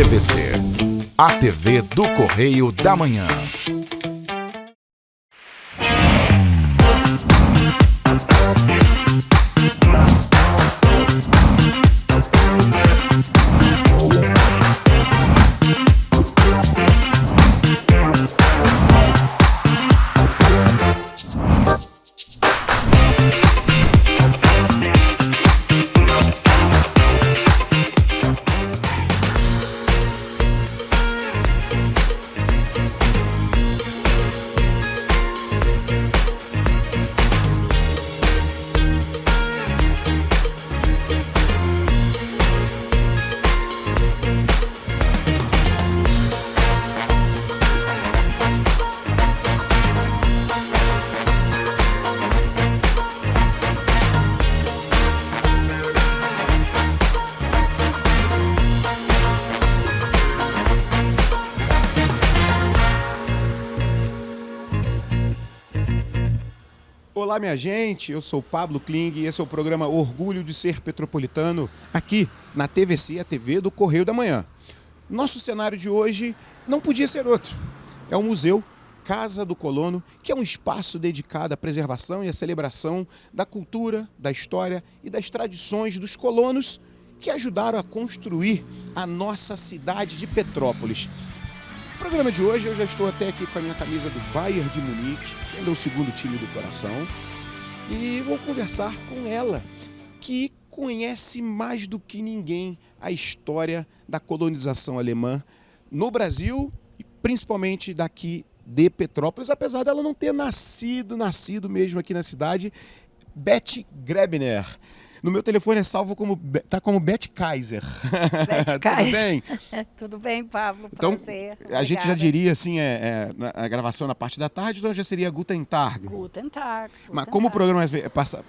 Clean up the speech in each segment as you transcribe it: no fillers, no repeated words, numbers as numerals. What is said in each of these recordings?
TVC, a TV do Correio da Manhã. Olá, minha gente, eu sou o Pablo Kling e esse é o programa Orgulho de Ser Petropolitano, aqui na TVC, a TV do Correio da Manhã. Nosso cenário de hoje não podia ser outro. É o Museu Casa do Colono, que é um espaço dedicado à preservação e à celebração da cultura, da história e das tradições dos colonos que ajudaram a construir a nossa cidade de Petrópolis. No programa de hoje eu já estou até aqui com a minha camisa do Bayern de Munique, que é o segundo time do coração, e vou conversar com ela, que conhece mais do que ninguém a história da colonização alemã no Brasil e principalmente daqui de Petrópolis, apesar dela não ter nascido mesmo aqui na cidade. Beth Grebner. No meu telefone é salvo como Beth Kaiser. Beth Kaiser. Tudo bem? Tudo bem, Pablo. Então, prazer. A gente já diria assim, a gravação na parte da tarde, então já seria Guten Tag. Guten Tag. Mas como o programa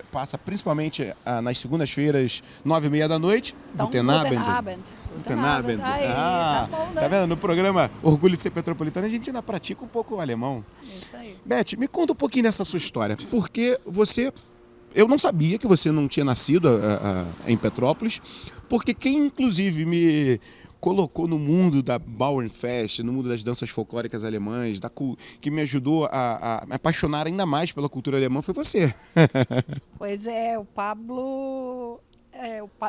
passa principalmente nas segundas-feiras, 9h30 da noite, então, Guten Abend. Guten Abend. Aí, tá bom, né? Tá vendo? No programa Orgulho de Ser Petropolitano, a gente ainda pratica um pouco o alemão. Isso aí. Beth, me conta um pouquinho dessa sua história, porque eu não sabia que você não tinha nascido em Petrópolis, porque quem inclusive me colocou no mundo da Bauernfest, no mundo das danças folclóricas alemãs, que me ajudou a me apaixonar ainda mais pela cultura alemã, foi você. Pois é, o Pablo...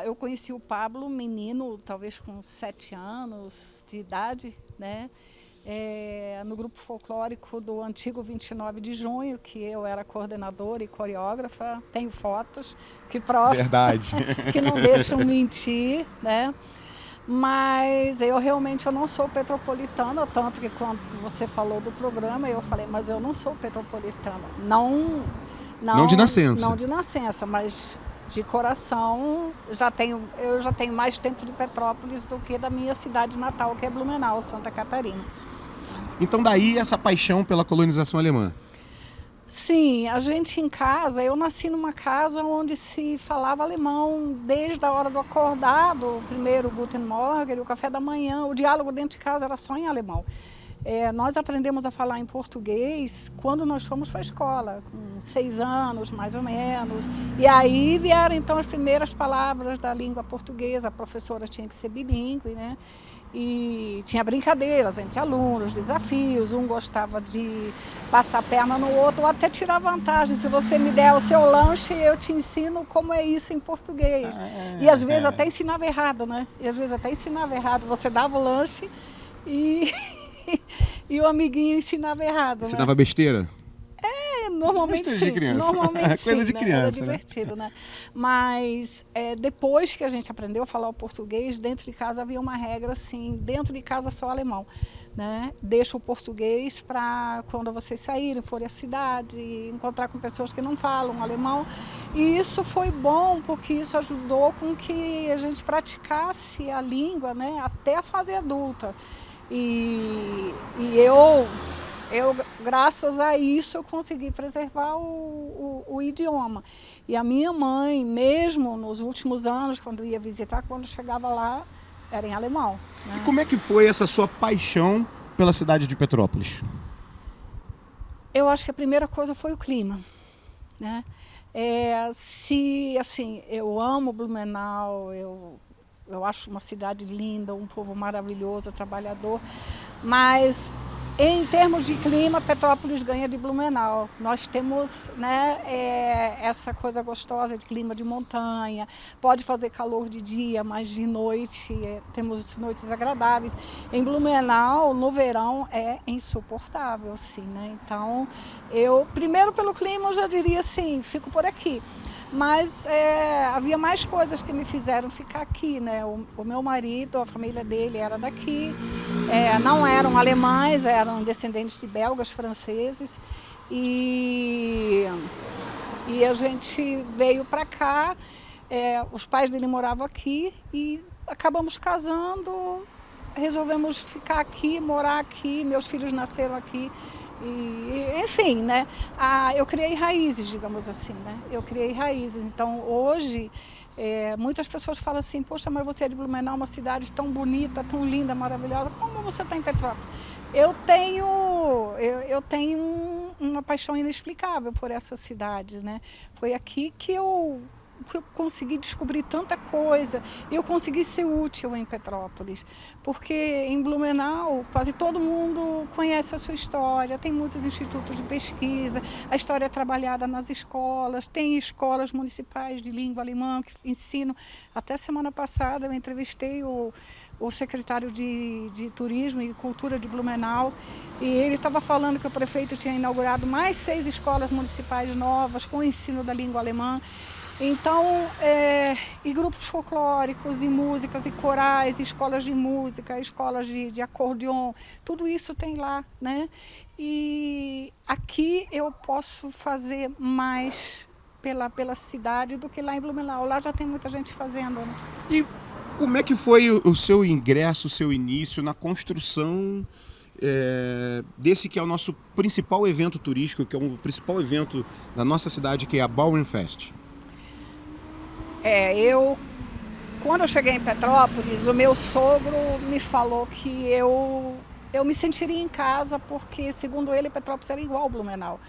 eu conheci o Pablo menino, talvez com 7 anos de idade, né? No grupo folclórico do antigo 29 de junho, que eu era coordenadora e coreógrafa, tenho fotos que provam. Verdade. Que não deixam mentir, né? Mas eu não sou petropolitana, tanto que quando você falou do programa, eu falei, mas eu não sou petropolitana. Não de nascença. Não de nascença, mas de coração, eu já tenho mais tempo de Petrópolis do que da minha cidade natal, que é Blumenau, Santa Catarina. Então daí essa paixão pela colonização alemã. Sim, a gente em casa, eu nasci numa casa onde se falava alemão desde a hora do acordado, primeiro o Guten Morgen, o café da manhã, o diálogo dentro de casa era só em alemão. Nós aprendemos a falar em português quando nós fomos para a escola, com 6 anos mais ou menos. E aí vieram então as primeiras palavras da língua portuguesa, a professora tinha que ser bilíngue, né? E tinha brincadeiras entre alunos, desafios, um gostava de passar a perna no outro ou até tirar vantagem. Se você me der o seu lanche, eu te ensino como é isso em português. E às vezes até ensinava errado, né? Você dava o lanche e, e o amiguinho ensinava errado. Ensinava besteira? Normalmente sim. De criança. Normalmente Coisa sim, de criança, era divertido, né? Mas depois que a gente aprendeu a falar o português, dentro de casa havia uma regra assim, dentro de casa só alemão, né? Deixa o português para quando vocês saírem, forem à cidade, encontrar com pessoas que não falam alemão. E isso foi bom, porque isso ajudou com que a gente praticasse a língua, né? Até a fase adulta. E eu, graças a isso, eu consegui preservar o idioma. E a minha mãe, mesmo nos últimos anos, quando ia visitar, quando chegava lá, era em alemão, né? E como é que foi essa sua paixão pela cidade de Petrópolis? Eu acho que a primeira coisa foi o clima, né? Eu amo Blumenau, eu eu acho uma cidade linda, um povo maravilhoso, trabalhador, mas em termos de clima, Petrópolis ganha de Blumenau. Nós temos, né, essa coisa gostosa de clima de montanha, pode fazer calor de dia, mas de noite temos noites agradáveis. Em Blumenau, no verão, é insuportável, sim, né? Então, eu, primeiro pelo clima, eu já diria assim, fico por aqui. Mas havia mais coisas que me fizeram ficar aqui, né? O meu marido, a família dele era daqui, não eram alemães, eram descendentes de belgas, franceses, e a gente veio para cá, os pais dele moravam aqui e acabamos casando, resolvemos ficar aqui, morar aqui, meus filhos nasceram aqui. E, enfim, né? Eu criei raízes, digamos assim, né? Eu criei raízes. Então, hoje, muitas pessoas falam assim, poxa, mas você é de Blumenau, uma cidade tão bonita, tão linda, maravilhosa, como você está em Petrópolis? Eu tenho uma paixão inexplicável por essa cidade, né? Foi aqui que eu consegui descobrir tanta coisa, eu consegui ser útil em Petrópolis, porque em Blumenau quase todo mundo conhece a sua história, tem muitos institutos de pesquisa, a história é trabalhada nas escolas, tem escolas municipais de língua alemã que ensinam. Até semana passada eu entrevistei o secretário de Turismo e Cultura de Blumenau, e ele estava falando que o prefeito tinha inaugurado mais 6 escolas municipais novas com o ensino da língua alemã. Então, e grupos folclóricos, e músicas, e corais, e escolas de música, escolas de acordeon, tudo isso tem lá, né? E aqui eu posso fazer mais pela cidade do que lá em Blumenau. Lá já tem muita gente fazendo, né? E como é que foi o seu ingresso, o seu início na construção desse que é o nosso principal evento turístico, que é o principal evento da nossa cidade, que é a Bauernfest? Quando eu cheguei em Petrópolis, o meu sogro me falou que eu me sentiria em casa, porque, segundo ele, Petrópolis era igual ao Blumenau.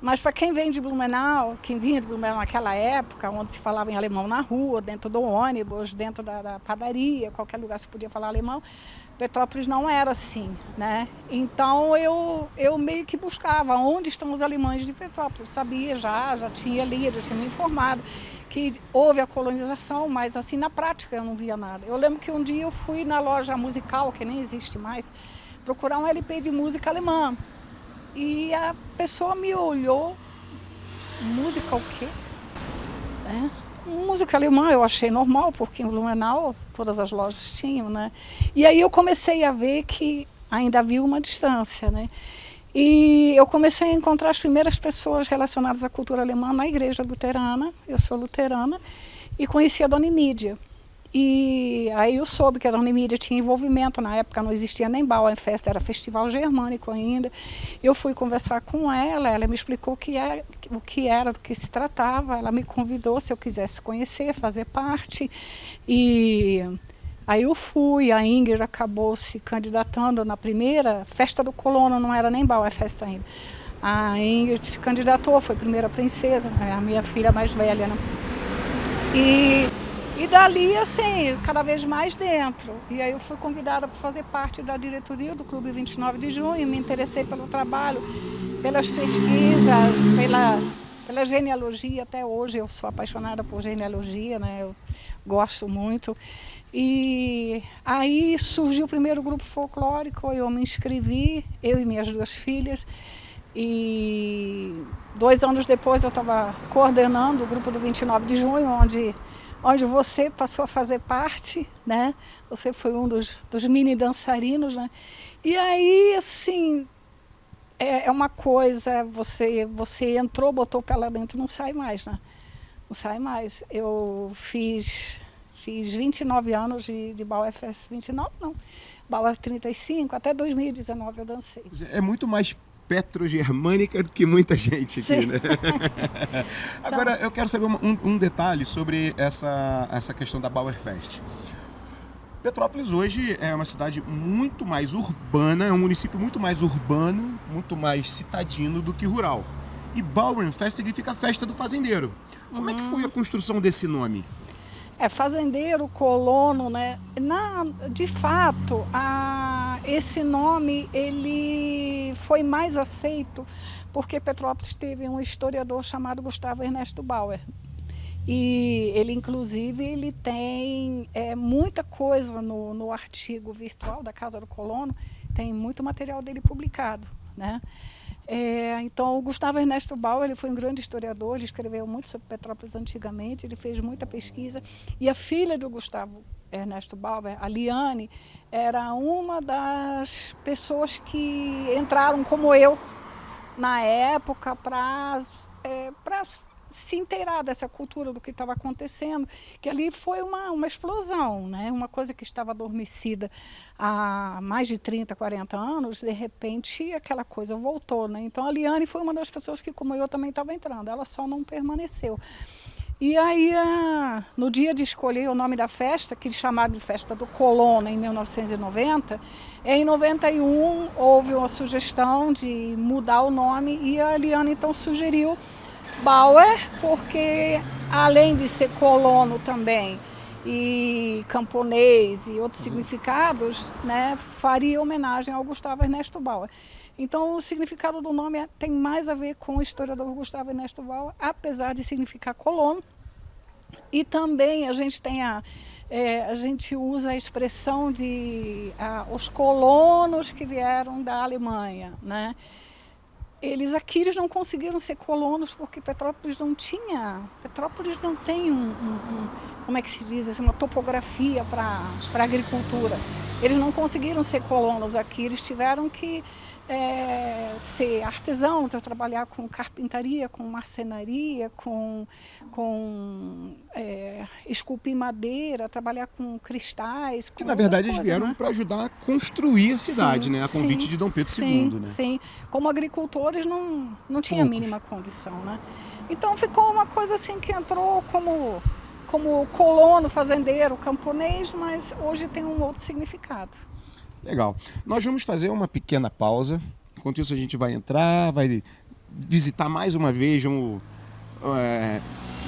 Mas para quem vem de Blumenau, quem vinha de Blumenau naquela época, onde se falava em alemão na rua, dentro do ônibus, dentro da padaria, qualquer lugar se podia falar alemão, Petrópolis não era assim, né? Então eu meio que buscava onde estão os alemães de Petrópolis. Eu sabia já tinha lido, já tinha me informado que houve a colonização, mas assim na prática eu não via nada. Eu lembro que um dia eu fui na loja musical, que nem existe mais, procurar um LP de música alemã. E a pessoa me olhou, música o quê? Música alemã eu achei normal, porque em Blumenau todas as lojas tinham, né? E aí eu comecei a ver que ainda havia uma distância, né? E eu comecei a encontrar as primeiras pessoas relacionadas à cultura alemã na igreja luterana, eu sou luterana, e conheci a Dona Emídia. E aí eu soube que a Dona Emídia tinha envolvimento, na época não existia nem Bauernfest, era festival germânico ainda. Eu fui conversar com ela me explicou o que era, do que se tratava, ela me convidou se eu quisesse conhecer, fazer parte. E aí eu fui, a Ingrid acabou se candidatando na primeira festa do colono, não era nem Bauernfest ainda. A Ingrid se candidatou, foi primeira princesa, a minha filha mais velha, né? E dali, assim, cada vez mais dentro. E aí eu fui convidada para fazer parte da diretoria do Clube 29 de Junho, me interessei pelo trabalho, pelas pesquisas, pela genealogia. Até hoje eu sou apaixonada por genealogia, né? Eu gosto muito. E aí surgiu o primeiro grupo folclórico, eu me inscrevi, eu e minhas 2 filhas. E 2 anos depois eu estava coordenando o grupo do 29 de Junho, onde você passou a fazer parte, né? Você foi um dos mini dançarinos, né? E aí, assim, é uma coisa, você entrou, botou o pé lá dentro e não sai mais, né? Não sai mais. Eu fiz 29 anos de Bauernfest, 29 não, Bauer 35, até 2019 eu dancei. É muito mais petrogermânica do que muita gente aqui, né? Agora, eu quero saber um detalhe sobre essa questão da Bauernfest. Petrópolis hoje é uma cidade muito mais urbana, é um município muito mais urbano, muito mais citadino do que rural. E Bauernfest significa festa do fazendeiro. Como é que foi a construção desse nome? Fazendeiro, colono, né? De fato, esse nome ele foi mais aceito porque Petrópolis teve um historiador chamado Gustavo Ernesto Bauer. E ele, inclusive, ele tem muita coisa no artigo virtual da Casa do Colono, tem muito material dele publicado, né? Então, o Gustavo Ernesto Bauer, ele foi um grande historiador, ele escreveu muito sobre Petrópolis antigamente, ele fez muita pesquisa. E a filha do Gustavo Ernesto Bauer, a Liane, era uma das pessoas que entraram, como eu, na época, para se inteirar dessa cultura, do que estava acontecendo, que ali foi uma explosão, né? Uma coisa que estava adormecida há mais de 30, 40 anos, de repente aquela coisa voltou, né? Então a Liane foi uma das pessoas que, como eu, também estava entrando, ela só não permaneceu. E aí, no dia de escolher o nome da festa, que eles chamaram de Festa do Colono, em 1990, em 91 houve uma sugestão de mudar o nome e a Liane então sugeriu Bauer, porque além de ser colono também e camponês e outros significados, né, faria homenagem ao Gustavo Ernesto Bauer. Então o significado do nome tem mais a ver com o historiador Gustavo Ernesto Bauer, apesar de significar colono. E também a gente tem a gente usa a expressão de os colonos que vieram da Alemanha, né? Eles não conseguiram ser colonos porque Petrópolis não tem como é que se diz assim, uma topografia para agricultura. Eles não conseguiram ser colonos aqui, eles tiveram que ser artesãos, trabalhar com carpintaria, com marcenaria, com esculpir madeira, trabalhar com cristais. Que na verdade eles vieram, né, para ajudar a construir a cidade, sim, né? A convite de Dom Pedro II, né? Sim, como agricultores não tinha a mínima condição, né? Então ficou uma coisa assim que entrou como colono, fazendeiro, camponês, mas hoje tem um outro significado. Legal. Nós vamos fazer uma pequena pausa. Enquanto isso a gente vai entrar, vai visitar mais uma vez, vamos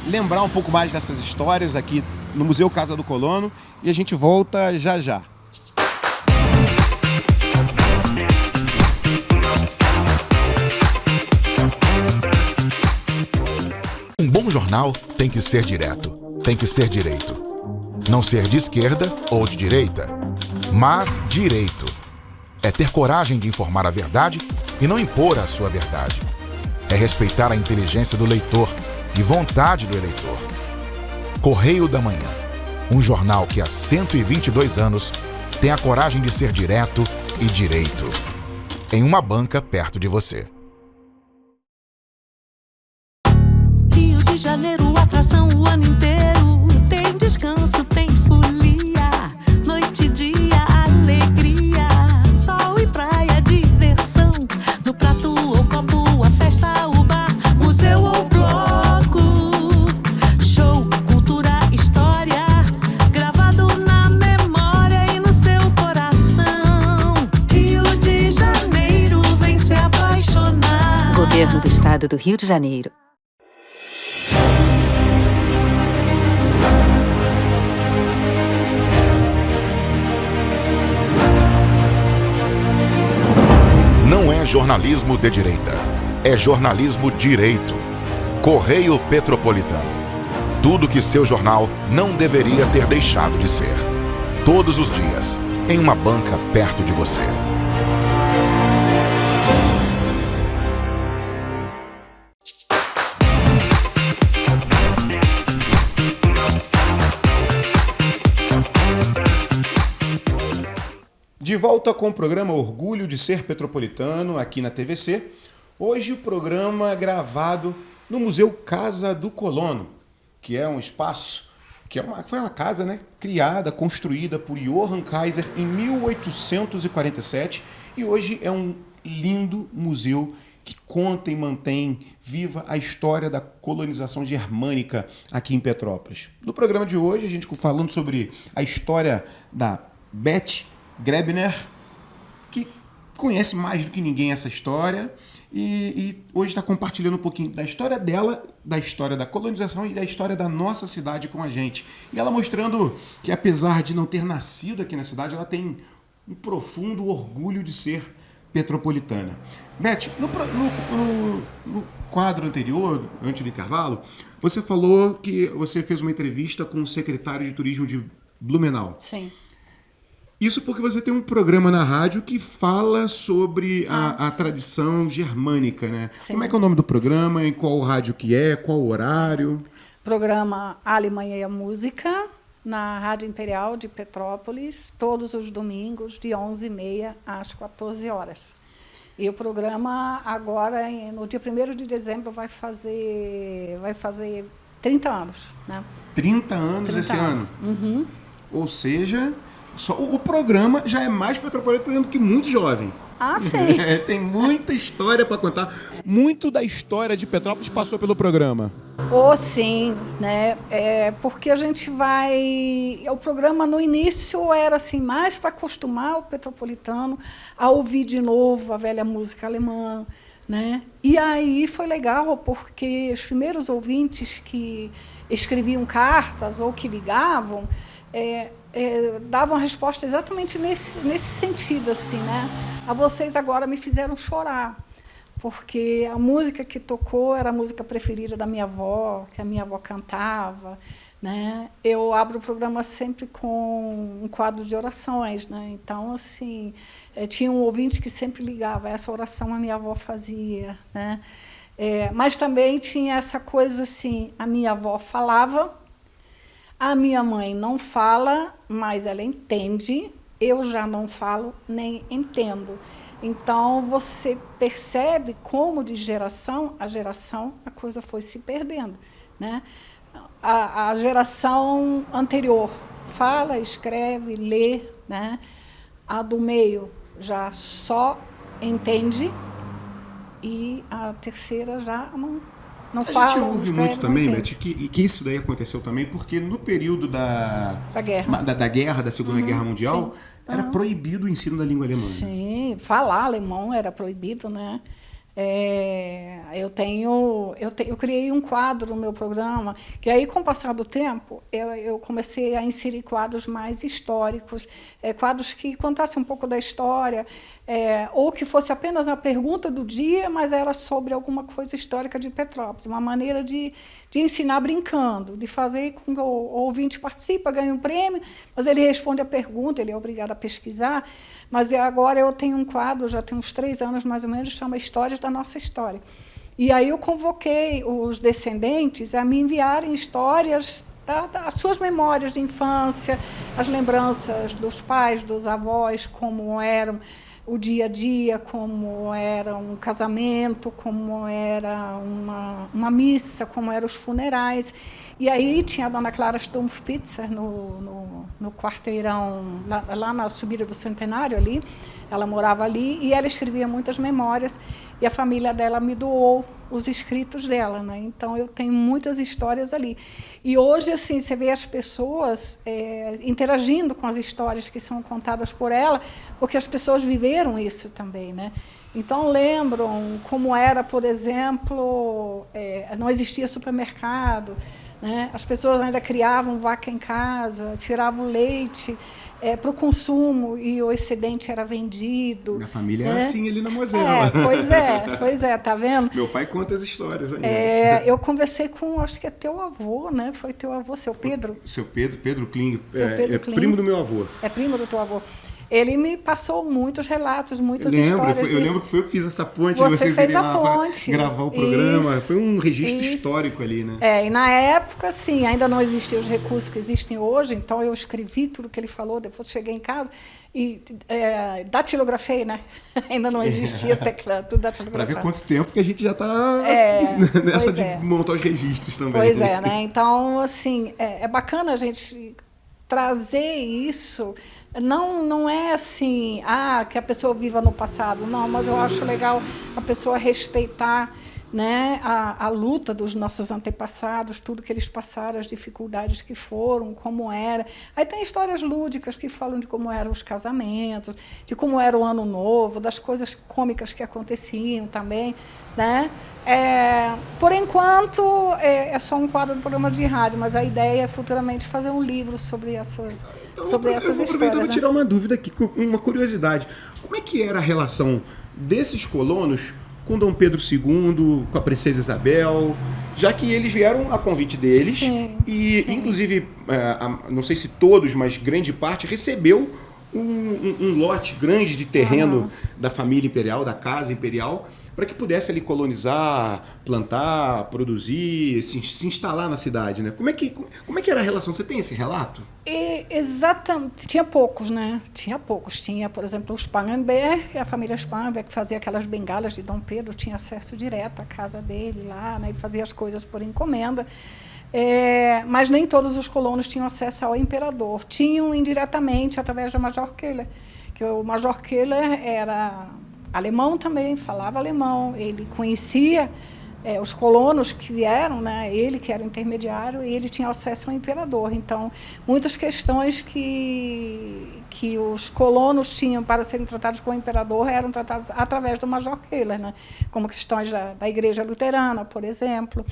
lembrar um pouco mais dessas histórias aqui no Museu Casa do Colono e a gente volta já já. Um bom jornal tem que ser direto, tem que ser direito. Não ser de esquerda ou de direita, mas direito. É ter coragem de informar a verdade e não impor a sua verdade. É respeitar a inteligência do leitor e vontade do eleitor. Correio da Manhã, um jornal que há 122 anos tem a coragem de ser direto e direito. Em uma banca perto de você. Rio de Janeiro, atração o ano inteiro. Tem descanso, tem folia, noite e dia, alegria, sol e praia, diversão. No prato ou copo, a festa, o bar, museu ou bloco. Show, cultura, história, gravado na memória e no seu coração. Rio de Janeiro, vem se apaixonar. Governo do Estado do Rio de Janeiro. Não é jornalismo de direita, é jornalismo direito. Correio Petropolitano. Tudo que seu jornal não deveria ter deixado de ser. Todos os dias, em uma banca perto de você. De volta com o programa Orgulho de Ser Petropolitano, aqui na TVC. Hoje o programa é gravado no Museu Casa do Colono, que é um espaço, foi uma casa, né, criada, construída por Johann Kaiser em 1847 e hoje é um lindo museu que conta e mantém viva a história da colonização germânica aqui em Petrópolis. No programa de hoje, a gente falando sobre a história da Beth Grebner, que conhece mais do que ninguém essa história, e hoje está compartilhando um pouquinho da história dela, da história da colonização e da história da nossa cidade com a gente. E ela mostrando que, apesar de não ter nascido aqui na cidade, ela tem um profundo orgulho de ser petropolitana. Beth, no quadro anterior, antes do intervalo, você falou que você fez uma entrevista com o secretário de Turismo de Blumenau. Sim. Isso porque você tem um programa na rádio que fala sobre a tradição germânica, né? Sim. Como é que é o nome do programa? Em qual rádio que é? Qual horário? Programa A Alemanha e a Música, na Rádio Imperial de Petrópolis, todos os domingos, de 11h30 às 14 horas. E o programa, agora, no dia 1º de dezembro, vai fazer 30 anos. Né? 30 anos 30 esse anos. ano? Uhum. Ou seja, só o programa já é mais petropolitano que muito jovem. Ah, sim. Tem muita história para contar. Muito da história de Petrópolis passou pelo programa. Oh, sim, né? Porque a gente vai... O programa, no início, era assim, mais para acostumar o petropolitano a ouvir de novo a velha música alemã, né? E aí foi legal, porque os primeiros ouvintes que escreviam cartas ou que ligavam davam a resposta exatamente nesse sentido, assim, né? A vocês agora me fizeram chorar, porque a música que tocou era a música preferida da minha avó, que a minha avó cantava, né? Eu abro o programa sempre com um quadro de orações, né? Então, assim, tinha um ouvinte que sempre ligava, essa oração a minha avó fazia, né? Mas também tinha essa coisa assim, a minha avó falava, a minha mãe não fala, mas ela entende, eu já não falo nem entendo. Então, você percebe como, de geração a geração, a coisa foi se perdendo, né? A geração anterior fala, escreve, lê, né? A do meio já só entende e a terceira já não fala. A gente ouve muito também, Beth, entende. que isso daí aconteceu também porque no período da guerra, da Segunda Guerra Mundial, sim. Era proibido o ensino da língua alemã. Sim, falar alemão era proibido, né? Eu criei um quadro no meu programa, que aí, com o passar do tempo, eu comecei a inserir quadros mais históricos, quadros que contassem um pouco da história, ou que fosse apenas a pergunta do dia, mas era sobre alguma coisa histórica de Petrópolis, uma maneira de ensinar brincando, de fazer com que o ouvinte participe, ganhe um prêmio, mas ele responde a pergunta, ele é obrigado a pesquisar. Mas agora eu tenho um quadro, já tem uns 3 anos mais ou menos, chama Histórias da Nossa História. E aí eu convoquei os descendentes a me enviarem histórias das suas memórias de infância, as lembranças dos pais, dos avós, como eram o dia a dia, como era um casamento, como era uma missa, como eram os funerais. E aí tinha a dona Clara Stumpf-Pitzer no quarteirão, lá na subida do Centenário, ali. Ela morava ali e ela escrevia muitas memórias e a família dela me doou os escritos dela, né? Então, eu tenho muitas histórias ali. E hoje, assim, você vê as pessoas interagindo com as histórias que são contadas por ela, porque as pessoas viveram isso também, né? Então, lembram como era, por exemplo, não existia supermercado, né? As pessoas ainda criavam vaca em casa, tiravam leite para o consumo e o excedente era vendido. Minha família era assim ali na Mosela. Pois é, tá vendo? Meu pai conta as histórias aí. Eu conversei com, acho que é teu avô, né? Foi teu avô, seu Pedro? Seu Pedro Kling, Pedro Kling. primo do meu avô. É primo do teu avô. Ele me passou muitos relatos, muitas histórias. Eu lembro que foi eu que fiz essa ponte, vocês irem lá gravar o programa. Isso, foi um registro histórico ali, né? E na época, sim, ainda não existiam os recursos que existem hoje, então eu escrevi tudo que ele falou, depois cheguei em casa e datilografei, né? Ainda não existia teclado, tudo datilografado. Para ver quanto tempo que a gente já está nessa de montar os registros também. Pois é, né? Então, assim, é bacana a gente trazer isso. Não é assim, que a pessoa viva no passado, não, mas eu acho legal a pessoa respeitar né, a luta dos nossos antepassados, tudo que eles passaram, as dificuldades que foram, como era. Aí tem histórias lúdicas que falam de como eram os casamentos, de como era o Ano Novo, das coisas cômicas que aconteciam também, né? Por enquanto, é só um quadro do programa de rádio, mas a ideia é futuramente fazer um livro sobre essas, sobre essas histórias. Aproveito para né? tirar uma dúvida aqui, uma curiosidade. Como é que era a relação desses colonos com Dom Pedro II, com a Princesa Isabel, já que eles vieram a convite deles Sim, e, sim. inclusive, não sei se todos, mas grande parte, recebeu um lote grande de terreno da família imperial, da casa imperial, para que pudesse ali colonizar, plantar, produzir, se instalar na cidade, né? Como é que era a relação? Você tem esse relato? Exatamente. Tinha poucos, né? Tinha poucos. Tinha, por exemplo, o Spangenberg, a família Spangenberg, que fazia aquelas bengalas de Dom Pedro, tinha acesso direto à casa dele lá, né? E fazia as coisas por encomenda. Mas nem todos os colonos tinham acesso ao imperador. Tinham indiretamente, através do Major Keller, que o Major Keller era alemão também, falava alemão, ele conhecia os colonos que vieram, né? Ele que era o intermediário, e ele tinha acesso ao imperador. Então, muitas questões que os colonos tinham para serem tratados com o imperador eram tratadas através do Major Keller, né? Como questões da Igreja Luterana, por exemplo,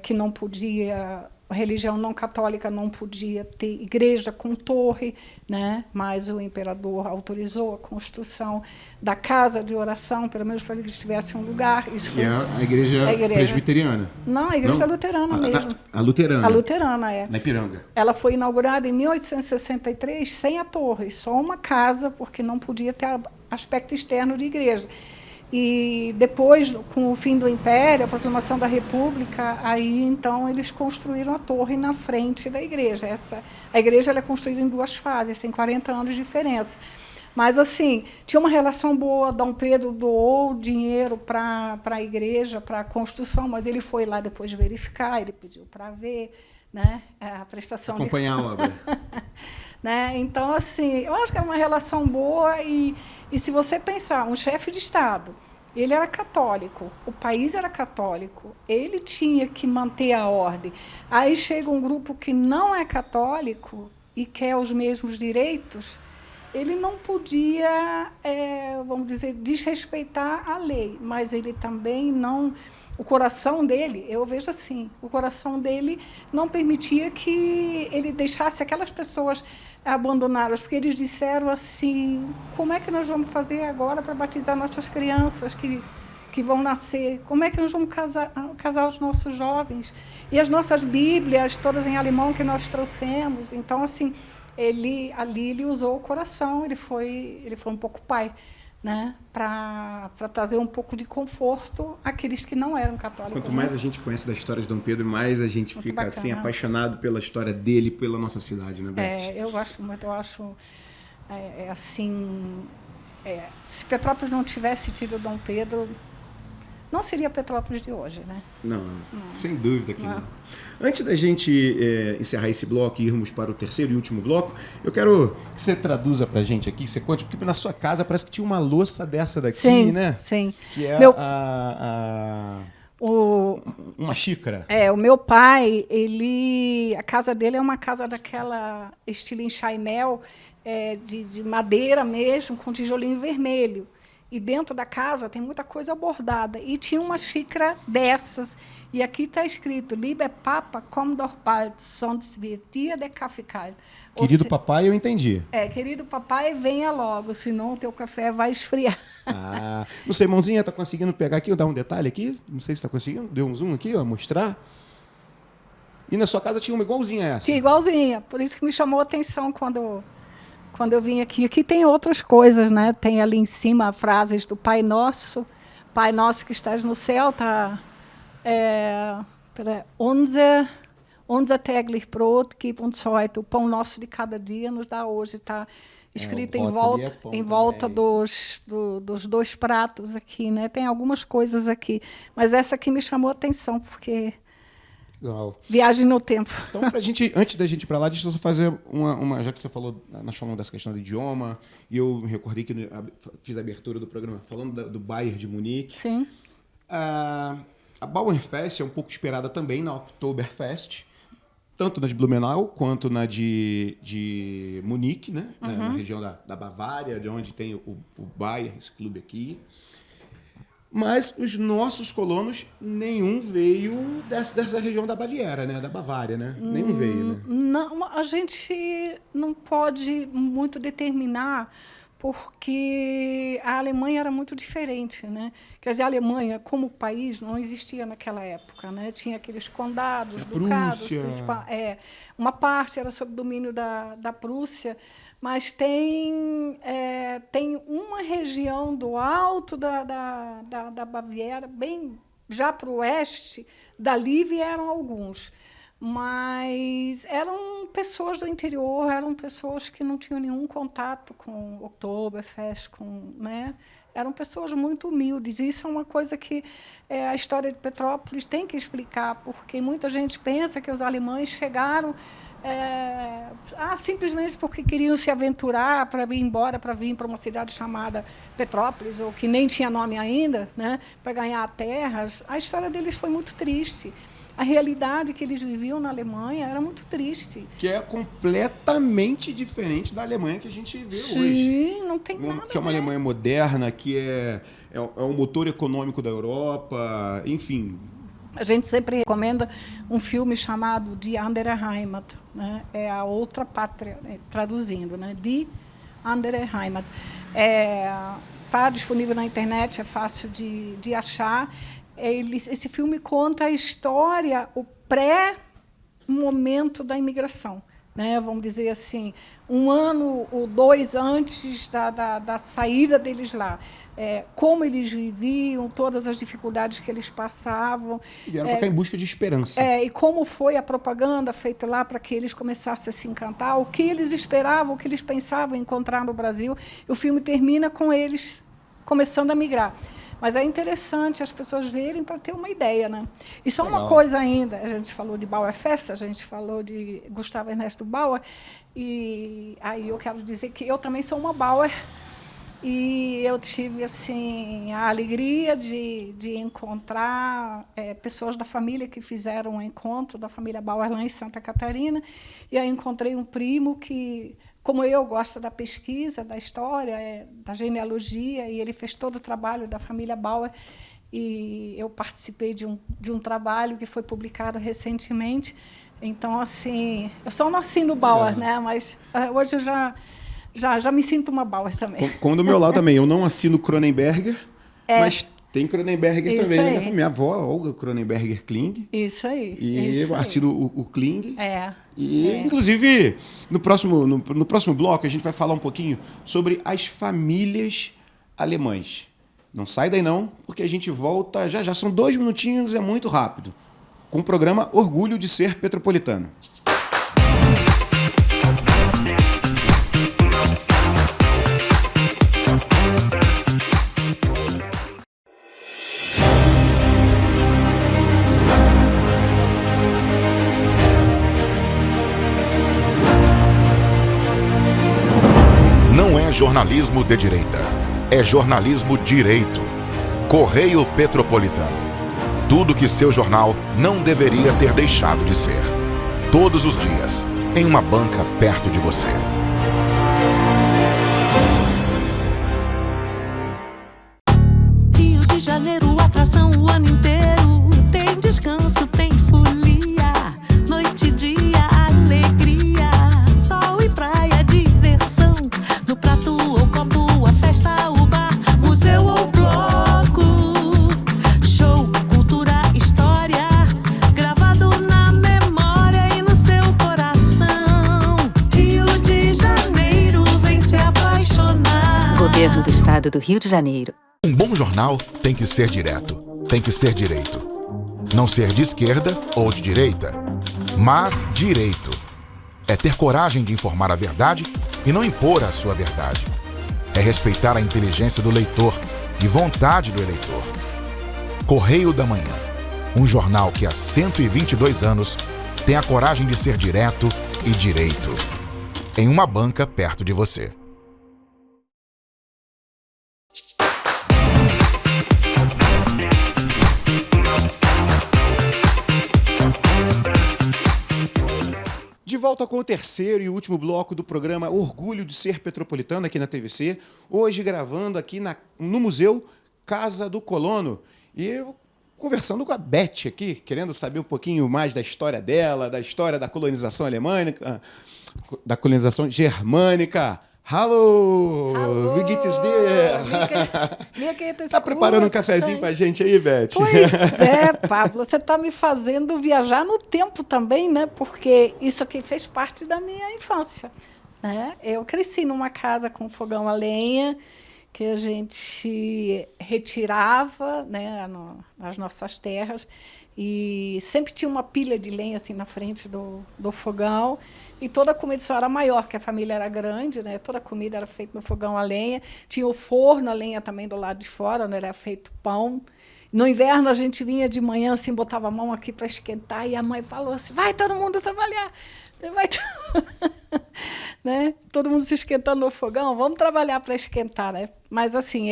que não podia... A religião não católica não podia ter igreja com torre, né? Mas o imperador autorizou a construção da casa de oração, pelo menos para que eles tivessem um lugar. Isso Que é a igreja presbiteriana. Não, a igreja luterana mesmo. A luterana. A luterana, Na Ipiranga. Ela foi inaugurada em 1863 sem a torre, só uma casa, porque não podia ter aspecto externo de igreja. E depois, com o fim do Império, a proclamação da República, aí então eles construíram a torre na frente da igreja. A igreja ela é construída em 2 fases, tem 40 anos de diferença. Mas, assim, tinha uma relação boa. Dom Pedro doou dinheiro para a igreja, para a construção, mas ele foi lá depois verificar, ele pediu para ver, né, a prestação acompanhar a obra. Né? Então, assim, eu acho que era uma relação boa e se você pensar, um chefe de Estado, ele era católico, o país era católico, ele tinha que manter a ordem. Aí chega um grupo que não é católico e quer os mesmos direitos, ele não podia, vamos dizer, desrespeitar a lei, mas ele também não... O coração dele, eu vejo assim, o coração dele não permitia que ele deixasse aquelas pessoas abandonadas, porque eles disseram assim, como é que nós vamos fazer agora para batizar nossas crianças que vão nascer? Como é que nós vamos casar os nossos jovens? E as nossas Bíblias, todas em alemão que nós trouxemos. Então, assim, ele usou o coração, ele foi um pouco pai, né, para trazer um pouco de conforto àqueles que não eram católicos. Quanto mais a gente conhece da história de Dom Pedro, mais a gente fica assim, apaixonado pela história dele e pela nossa cidade, né, Beth? Eu acho assim, se Petrópolis não tivesse tido Dom Pedro, não seria a Petrópolis de hoje, né? Não. Sem dúvida que não. Antes da gente encerrar esse bloco e irmos para o terceiro e último bloco, eu quero que você traduza pra gente aqui, que você conte, porque na sua casa parece que tinha uma louça dessa daqui, sim, né? Sim. Que é uma xícara. O meu pai, a casa dele é uma casa daquela estilo enxaimel, de madeira mesmo, com tijolinho vermelho. E dentro da casa tem muita coisa bordada. E tinha uma xícara dessas. E aqui está escrito, Liebe Papa, komm doch bald, sonst wird dir der Kaffee kalt. Querido papai, eu entendi. Querido papai, venha logo, senão o teu café vai esfriar. Não sei, mãozinha, tá conseguindo pegar aqui, dar um detalhe aqui? Não sei se está conseguindo. Deu um zoom aqui, ó, mostrar. E na sua casa tinha uma igualzinha a essa? Tinha igualzinha. Por isso que me chamou a atenção quando eu vim aqui. Aqui tem outras coisas, né? Tem ali em cima frases do Pai Nosso que estás no céu, tá? Unser täglich Brot, gib uns heute. O pão nosso de cada dia nos dá hoje, está escrito em volta dos 2 pratos aqui, né? Tem algumas coisas aqui, mas essa aqui me chamou a atenção porque Legal. Viagem no tempo. Então, antes da gente ir para lá, deixa eu só fazer uma. Já que você falou, nós falamos dessa questão do idioma, e eu me recordei que fiz a abertura do programa falando do Bayern de Munique. Sim. A Bauernfest é um pouco esperada também na Oktoberfest, tanto na de Blumenau quanto na de Munique, né? Na região da Bavária, de onde tem o Bayer, esse clube aqui. Mas os nossos colonos, nenhum veio dessa região da Baviera, né? Da Bavária, né? Nenhum veio, né? Não, a gente não pode muito determinar, porque a Alemanha era muito diferente, né? Quer dizer, a Alemanha, como país, não existia naquela época, né? Tinha aqueles condados, ducados, uma parte era sob domínio da Prússia, mas tem uma região do alto da Baviera, bem já para o oeste, dali vieram alguns. Mas eram pessoas do interior, eram pessoas que não tinham nenhum contato com Oktoberfest, né? Eram pessoas muito humildes. Isso é uma coisa que a história de Petrópolis tem que explicar, porque muita gente pensa que os alemães chegaram simplesmente porque queriam se aventurar para vir embora, para vir para uma cidade chamada Petrópolis, ou que nem tinha nome ainda, né, para ganhar terras. A história deles foi muito triste. A realidade que eles viviam na Alemanha era muito triste. Que é completamente diferente da Alemanha que a gente vê hoje. Sim, não tem nada. Que é uma Alemanha moderna, que é um motor econômico da Europa, enfim. A gente sempre recomenda um filme chamado Die andere Heimat, né? É a outra pátria, traduzindo, né? Die andere Heimat. Está disponível na internet, é fácil de achar. Esse filme conta a história, o pré-momento da imigração, né? Vamos dizer assim, 1 ano ou 2 antes da saída deles lá. Como eles viviam, todas as dificuldades que eles passavam. E vieram para cá em busca de esperança. E como foi a propaganda feita lá para que eles começassem a se encantar, o que eles esperavam, o que eles pensavam encontrar no Brasil. O filme termina com eles começando a migrar. Mas é interessante as pessoas verem para ter uma ideia, né? E só uma coisa ainda, a gente falou de Bauernfest, a gente falou de Gustavo Ernesto Bauer, e aí eu quero dizer que eu também sou uma Bauer, e eu tive assim, a alegria de encontrar pessoas da família que fizeram um encontro, da família Bauer lá em Santa Catarina, e aí encontrei um primo que, como eu, gosta da pesquisa, da história, da genealogia, e ele fez todo o trabalho da família Bauer, e eu participei de um trabalho que foi publicado recentemente. Então, assim, eu só não assino Bauer, né? Mas hoje eu já me sinto uma Bauer também. Como do meu lado também, eu não assino Cronenberger, mas tem Cronenberger isso também. Aí. Minha avó, Olga Cronenberger Kling. Isso aí. E eu assino o Kling. E, inclusive, no próximo bloco, a gente vai falar um pouquinho sobre as famílias alemãs. Não sai daí não, porque a gente volta já. São 2 minutinhos, é muito rápido. Com o programa Orgulho de Ser Petropolitano. Não é jornalismo de direita, é jornalismo direito. Correio Petropolitano. Tudo que seu jornal não deveria ter deixado de ser. Todos os dias, em uma banca perto de você. Rio de Janeiro, atração o ano inteiro. Tem descanso, tem folia. Noite e dia, alegria. Sol e praia, diversão. No prato ou copo, a festa, o bar, museu ou bloco. Show, cultura, história. Gravado na memória e no seu coração. Rio de Janeiro, vem se apaixonar. Governo do Estado do Rio de Janeiro. Um bom jornal tem que ser direto, tem que ser direito. Não ser de esquerda ou de direita, mas direito. É ter coragem de informar a verdade e não impor a sua verdade. É respeitar a inteligência do leitor e vontade do eleitor. Correio da Manhã, um jornal que há 122 anos tem a coragem de ser direto e direito. Em uma banca perto de você. volta com o terceiro e último bloco do programa Orgulho de Ser Petropolitano aqui na TVC. Hoje gravando aqui no Museu Casa do Colono. E eu conversando com a Beth aqui, querendo saber um pouquinho mais da história dela, da história da colonização alemânica, da colonização germânica. Hallo! Alô, wie geht es dir? Tá preparando um cafezinho pra gente aí, Beth? Pois é, Pablo. Você está me fazendo viajar no tempo também, né? Porque isso aqui fez parte da minha infância, né? Eu cresci numa casa com fogão a lenha, que a gente retirava, né, nas nossas terras, e sempre tinha uma pilha de lenha assim na frente do fogão. E toda a comida só era maior, porque a família era grande, né? Toda a comida era feita no fogão a lenha. Tinha o forno a lenha também do lado de fora, onde era feito pão. No inverno, a gente vinha de manhã, assim, botava a mão aqui para esquentar, e a mãe falou assim, vai todo mundo trabalhar. Vai né? Todo mundo se esquentando no fogão, vamos trabalhar para esquentar, né? Mas, assim,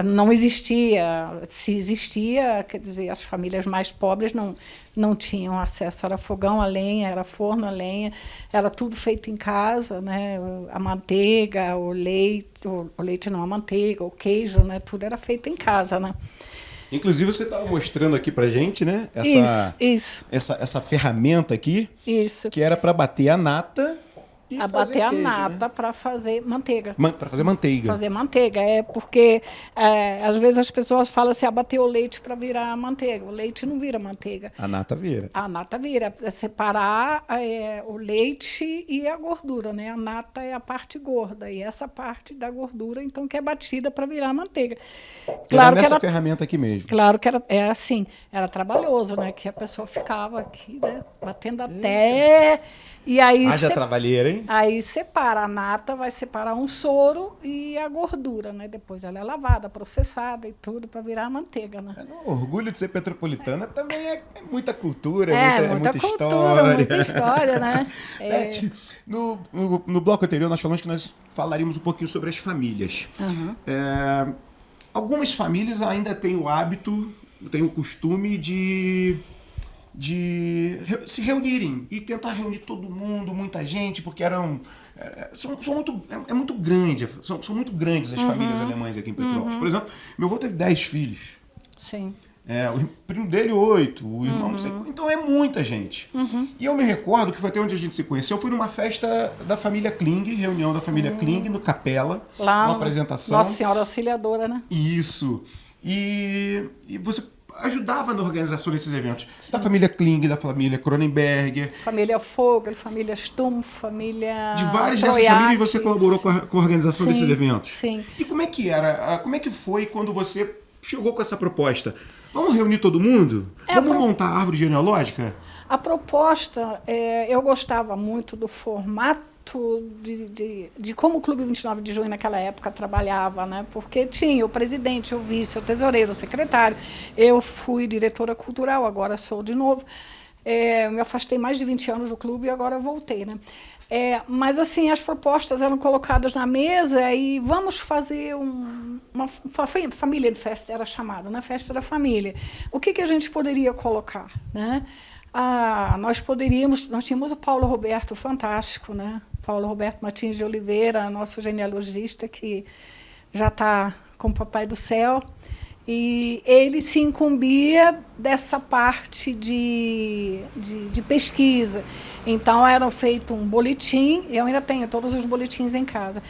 não existia. Se existia, quer dizer, as famílias mais pobres não tinham acesso. Era fogão a lenha, era forno a lenha, era tudo feito em casa, né? A manteiga, o leite não, a manteiga, o queijo, né? Tudo era feito em casa, né? Inclusive, você estava mostrando aqui pra gente, né? Isso. Essa ferramenta aqui, Isso. que era para bater a nata e fazer bater a queijo, nata, né? para fazer manteiga. Para fazer manteiga. Fazer manteiga, porque às vezes as pessoas falam assim, bater o leite para virar manteiga. O leite não vira manteiga. A nata vira. A nata vira. É separar o leite e a gordura, né? A nata é a parte gorda e essa parte da gordura, então, que é batida para virar manteiga. Claro que era ferramenta aqui mesmo. Claro que era assim, era trabalhoso, né? Que a pessoa ficava aqui, né? Batendo até... E aí haja trabalheira, hein? Aí separa a nata, vai separar um soro e a gordura, né? Depois ela é lavada, processada e tudo para virar a manteiga, né? O orgulho de ser petropolitana também é muita cultura, muita cultura, história. Muita história, né? Beth, no bloco anterior nós falamos que nós falaríamos um pouquinho sobre as famílias. Uhum. Algumas famílias ainda têm o hábito, têm o costume de se reunirem e tentar reunir todo mundo, muita gente, porque é muito grande, são muito grandes as famílias alemãs aqui em Petrópolis. Por exemplo, meu avô teve 10 filhos. Sim. O primo dele 8, o irmão não sei. Então é muita gente. E eu me recordo que foi até onde a gente se conheceu, foi numa festa da família Kling, reunião da família Kling no Capela, lá, uma apresentação. Nossa Senhora Auxiliadora, né? Isso. E você ajudava na organização desses eventos. Sim. Da família Kling, da família Cronenberger. Família Fogel, família Stumpf, família... De várias dessas famílias você colaborou com a organização desses eventos. Sim. E como é que era? Como é que foi quando você chegou com essa proposta? Vamos reunir todo mundo? Vamos montar a árvore genealógica? A proposta, eu gostava muito do formato de como o Clube 29 de Junho naquela época trabalhava, né? Porque tinha o presidente, o vice, o tesoureiro, o secretário. Eu fui diretora cultural, agora sou de novo. Me afastei mais de 20 anos do clube e agora voltei, né? Mas, assim, as propostas eram colocadas na mesa e vamos fazer uma família de festa, era chamada, né? Festa da família. O que a gente poderia colocar, né? Nós tínhamos o Paulo Roberto, fantástico, né? Paulo Roberto Martins de Oliveira, nosso genealogista, que já está com o Papai do Céu. E ele se incumbia dessa parte de pesquisa. Então, era feito um boletim, eu ainda tenho todos os boletins em casa.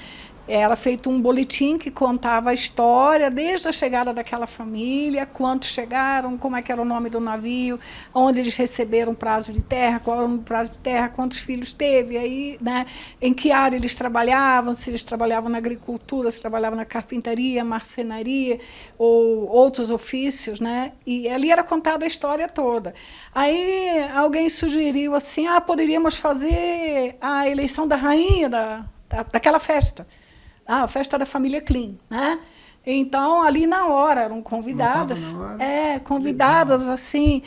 Era feito um boletim que contava a história desde a chegada daquela família, quantos chegaram, como é que era o nome do navio, onde eles receberam prazo de terra, qual era o prazo de terra, quantos filhos teve, aí, né, em que área eles trabalhavam, se eles trabalhavam na agricultura, se trabalhavam na carpintaria, marcenaria ou outros ofícios, né? E ali era contada a história toda. Aí alguém sugeriu assim, poderíamos fazer a eleição da rainha daquela festa. A festa da família Kling, né? Então, ali na hora, eram convidadas. Convidadas, assim.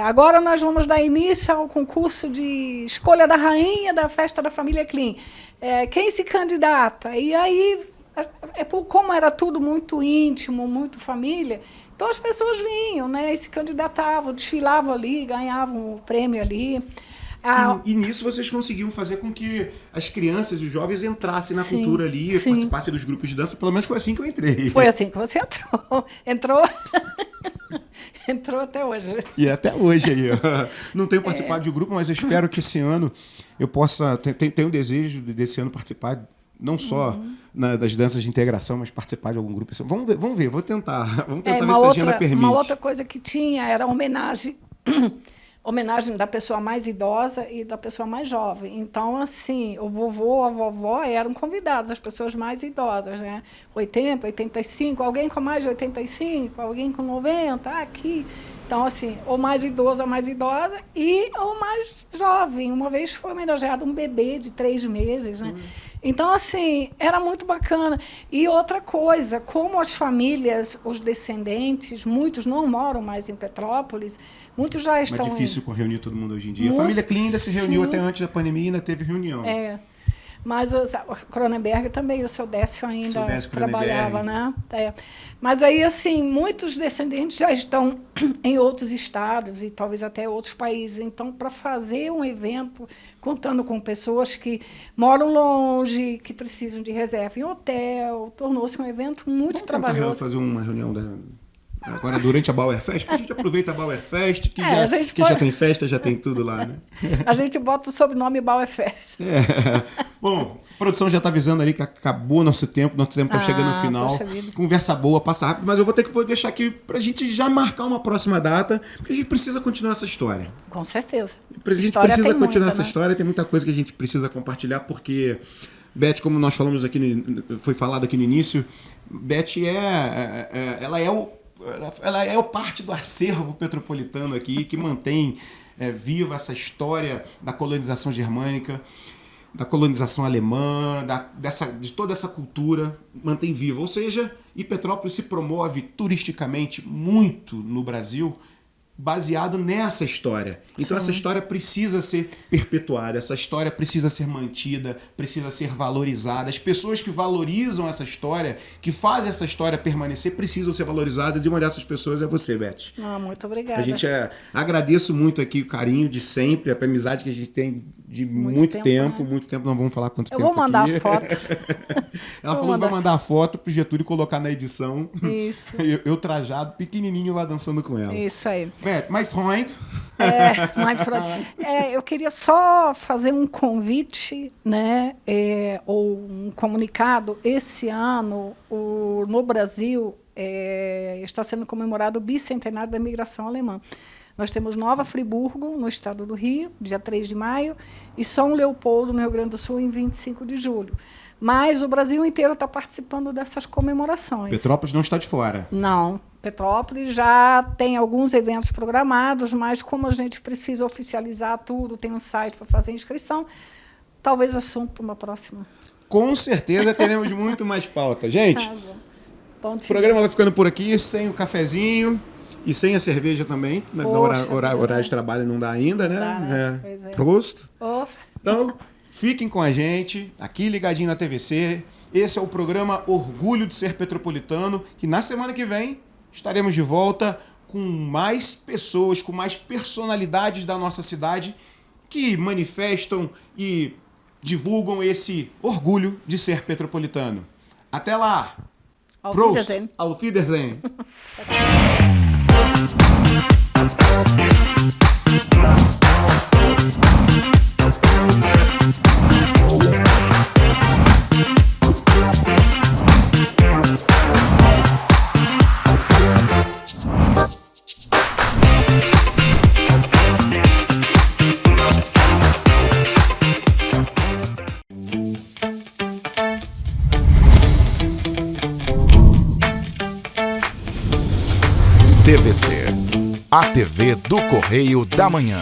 Agora nós vamos dar início ao concurso de escolha da rainha da festa da família Kling. Quem se candidata? E aí, como era tudo muito íntimo, muito família, então as pessoas vinham, né? E se candidatavam, desfilavam ali, ganhavam o prêmio ali. E nisso vocês conseguiam fazer com que as crianças e os jovens entrassem na Sim, cultura ali, sim. participassem dos grupos de dança. Pelo menos foi assim que eu entrei. Foi assim que você entrou. Entrou até hoje. E até hoje aí. Não tenho participado de grupo, mas eu espero que esse ano eu possa... Tenho um desejo desse ano participar, não só das danças de integração, mas participar de algum grupo. Vamos ver, vou tentar. Vamos tentar ver se a agenda permite. Uma outra coisa que tinha era a homenagem da pessoa mais idosa e da pessoa mais jovem. Então, assim, o vovô, a vovó eram convidados, as pessoas mais idosas, né? 80, 85, alguém com mais de 85, alguém com 90, aqui. Então, assim, o mais idoso, a mais idosa e o mais jovem. Uma vez foi homenageado um bebê de 3 meses, né? Então, assim, era muito bacana. E outra coisa, como as famílias, os descendentes, muitos não moram mais em Petrópolis, muitos já estão... É difícil reunir todo mundo hoje em dia. A família Klein ainda se reuniu até antes da pandemia e ainda teve reunião. Mas o Cronenberg também, o seu Décio ainda trabalhava, Cronenberg. né? Mas aí, assim, muitos descendentes já estão em outros estados e talvez até outros países. Então, para fazer um evento contando com pessoas que moram longe, que precisam de reserva em hotel, tornou-se um evento muito trabalhoso. Vamos fazer uma reunião agora durante a Bauer Fest, que a gente aproveita a Bauer Fest, que já tem festa, já tem tudo lá, né? A gente bota o sobrenome Bauer Fest. Bom, a produção já está avisando ali que acabou nosso tempo está chegando no final. Conversa boa, passa rápido, mas eu vou deixar aqui para a gente já marcar uma próxima data, porque a gente precisa continuar essa história. Com certeza. A gente precisa continuar essa história, tem muita coisa que a gente precisa compartilhar, porque... Beth, como nós falamos aqui, foi falado aqui no início, Beth ela é parte do acervo petropolitano aqui, que mantém viva essa história da colonização germânica, da colonização alemã, de toda essa cultura, mantém viva. Ou seja, e Petrópolis se promove turisticamente muito no Brasil, baseado nessa história. Então, essa história precisa ser perpetuada, essa história precisa ser mantida, precisa ser valorizada. As pessoas que valorizam essa história, que fazem essa história permanecer, precisam ser valorizadas, e uma dessas pessoas é você, Beth. Muito obrigada. A gente agradeço muito aqui o carinho de sempre, a amizade que a gente tem de muito tempo, né? Muito tempo, não vamos falar quanto tempo aqui. Eu vou mandar a foto. Ela falou que vai mandar a foto pro Getúlio colocar na edição. Isso. Eu trajado, pequenininho lá dançando com ela. Isso aí. Beth, my friend. Eu queria só fazer um convite, né, ou um comunicado. Esse ano, no Brasil, está sendo comemorado o bicentenário da imigração alemã. Nós temos Nova Friburgo, no estado do Rio, dia 3 de maio, e São Leopoldo, no Rio Grande do Sul, em 25 de julho. Mas o Brasil inteiro está participando dessas comemorações. Petrópolis não está de fora. Não. Petrópolis já tem alguns eventos programados, mas como a gente precisa oficializar tudo, tem um site para fazer inscrição, talvez assunto para uma próxima. Com certeza teremos muito mais pauta. Gente, o programa vai ficando por aqui, sem o cafezinho e sem a cerveja também. Horário de trabalho não dá ainda, né? Dá, né? Prosto. Então, fiquem com a gente, aqui ligadinho na TVC. Esse é o programa Orgulho de Ser Petropolitano, que na semana que vem estaremos de volta com mais pessoas, com mais personalidades da nossa cidade que manifestam e divulgam esse orgulho de ser petropolitano. Até lá! Prost! Auf Wiedersehen! TVC, a TV do Correio da Manhã.